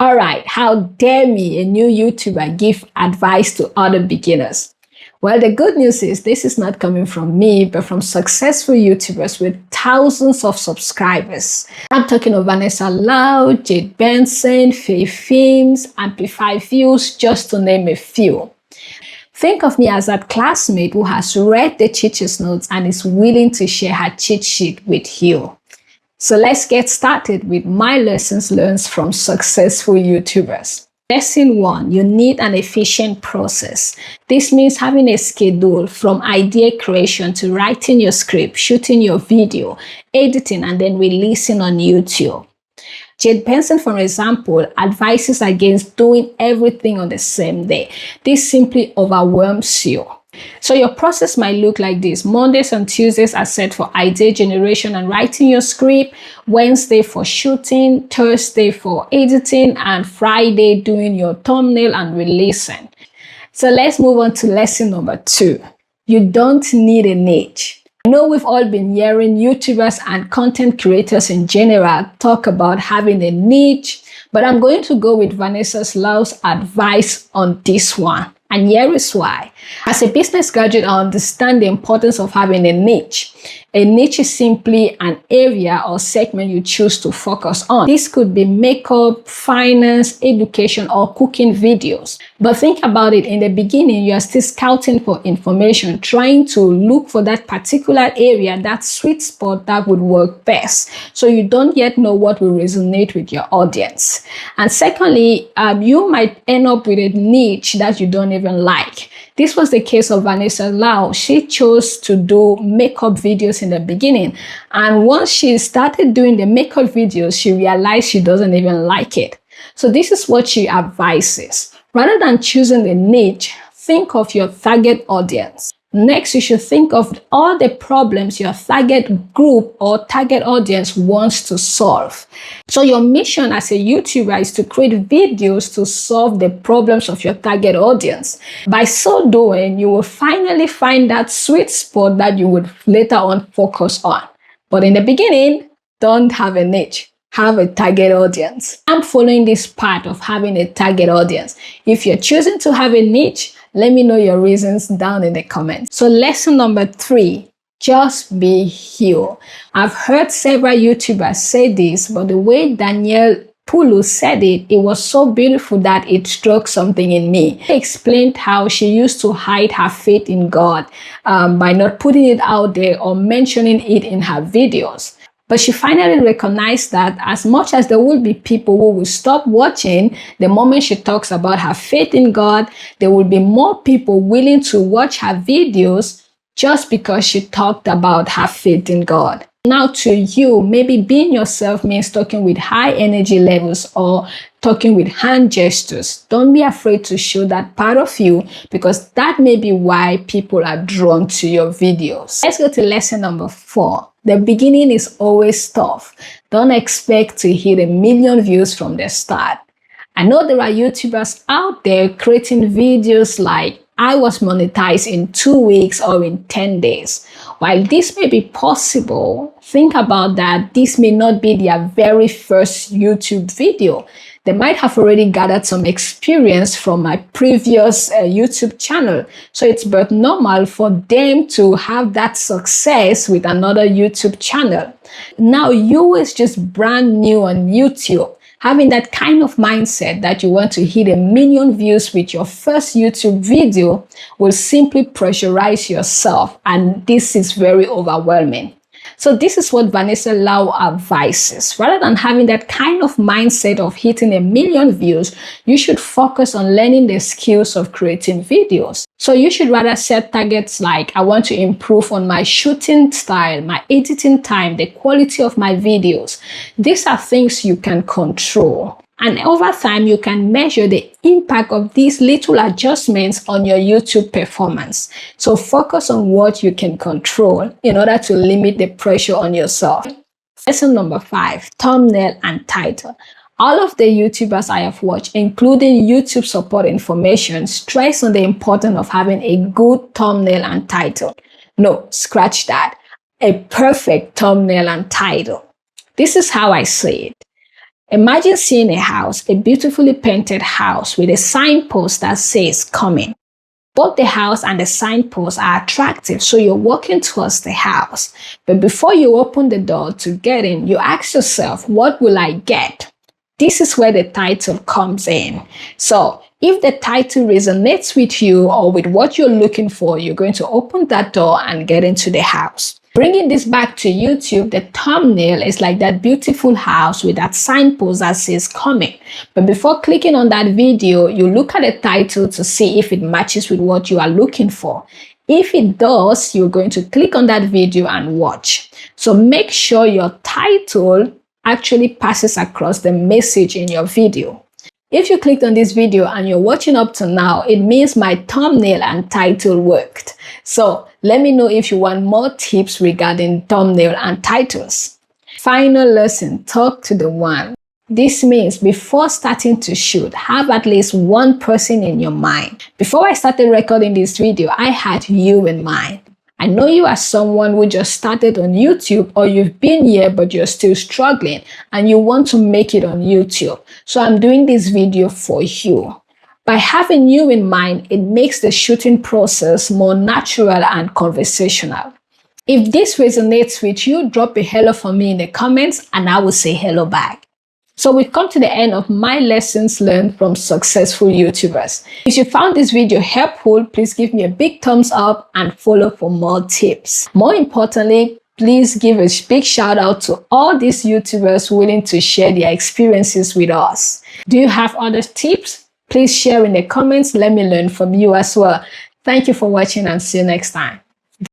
All right, how dare me, a new YouTuber, give advice to other beginners? Well, the good news is this is not coming from me, but from successful YouTubers with thousands of subscribers. I'm talking of Vanessa Lau, Jade Benson, Faye Films, Amplify Views, just to name a few. Think of me as that classmate who has read the teacher's notes and is willing to share her cheat sheet with you. So let's get started with my lessons learned from successful YouTubers. Lesson 1, you need an efficient process. This means having a schedule from idea creation to writing your script, shooting your video, editing, and then releasing on YouTube. Jade Benson, for example, advises against doing everything on the same day. This simply overwhelms you. So your process might look like this. Mondays and Tuesdays are set for idea generation and writing your script. Wednesday for shooting, Thursday for editing, and Friday doing your thumbnail and releasing. So let's move on to lesson number 2. You don't need a niche. I know we've all been hearing YouTubers and content creators in general talk about having a niche, but I'm going to go with Vanessa Lau's advice on this one. And here is why. As a business graduate, I understand the importance of having a niche. A niche is simply an area or segment you choose to focus on. This could be makeup, finance, education, or cooking videos. But think about it, in the beginning, you are still scouting for information, trying to look for that particular area, that sweet spot that would work best. So you don't yet know what will resonate with your audience. And secondly, you might end up with a niche that you don't even like. This was the case of Vanessa Lau. She chose to do makeup videos in the beginning. And once she started doing the makeup videos, she realized she doesn't even like it. So this is what she advises. Rather than choosing a niche, think of your target audience. Next, you should think of all the problems your target group or target audience wants to solve. So your mission as a YouTuber is to create videos to solve the problems of your target audience. By so doing, you will finally find that sweet spot that you would later on focus on. But in the beginning, don't have a niche. Have a target audience. I'm following this part of having a target audience. If you're choosing to have a niche, let me know your reasons down in the comments. So lesson number 3, just be you. I've heard several YouTubers say this, but the way Danielle Pulu said it, it was so beautiful that it struck something in me. She explained how she used to hide her faith in God by not putting it out there or mentioning it in her videos. But she finally recognized that as much as there will be people who will stop watching the moment she talks about her faith in God, there will be more people willing to watch her videos just because she talked about her faith in God. Now to you, maybe being yourself means talking with high energy levels or talking with hand gestures. Don't be afraid to show that part of you, because that may be why people are drawn to your videos. Let's go to lesson number 4. The beginning is always tough. Don't expect to hit 1 million views from the start. I know there are YouTubers out there creating videos like, I was monetized in 2 weeks or in 10 days. While this may be possible, think about that this may not be their very first YouTube video. They might have already gathered some experience from my previous YouTube channel. So it's but normal for them to have that success with another YouTube channel. Now you is just brand new on YouTube. Having that kind of mindset that you want to hit 1 million views with your first YouTube video will simply pressurize yourself, and this is very overwhelming. So this is what Vanessa Lau advises. Rather than having that kind of mindset of hitting 1 million views, you should focus on learning the skills of creating videos. So you should rather set targets like, I want to improve on my shooting style, my editing time, the quality of my videos. These are things you can control. And over time, you can measure the impact of these little adjustments on your YouTube performance. So focus on what you can control in order to limit the pressure on yourself. Lesson number 5, thumbnail and title. All of the YouTubers I have watched, including YouTube support information, stress on the importance of having a good thumbnail and title. No, scratch that. A perfect thumbnail and title. This is how I say it. Imagine seeing a house, a beautifully painted house with a signpost that says coming. Both the house and the signpost are attractive, so you're walking towards the house. But before you open the door to get in, you ask yourself, what will I get? This is where the title comes in. So if the title resonates with you or with what you're looking for, you're going to open that door and get into the house. Bringing this back to YouTube, the thumbnail is like that beautiful house with that signpost that says coming. But before clicking on that video, you look at the title to see if it matches with what you are looking for. If it does, you're going to click on that video and watch. So make sure your title actually passes across the message in your video. If you clicked on this video and you're watching up to now, it means my thumbnail and title worked. So let me know if you want more tips regarding thumbnail and titles. Final lesson, talk to the one. This means before starting to shoot, have at least one person in your mind. Before I started recording this video, I had you in mind. I know you are someone who just started on YouTube, or you've been here but you're still struggling and you want to make it on YouTube. So I'm doing this video for you. By having you in mind, it makes the shooting process more natural and conversational. If this resonates with you, drop a hello for me in the comments and I will say hello back. So we've come to the end of my lessons learned from successful YouTubers. If you found this video helpful, please give me a big thumbs up and follow for more tips. More importantly, please give a big shout out to all these YouTubers willing to share their experiences with us. Do you have other tips? Please share in the comments. Let me learn from you as well. Thank you for watching and see you next time.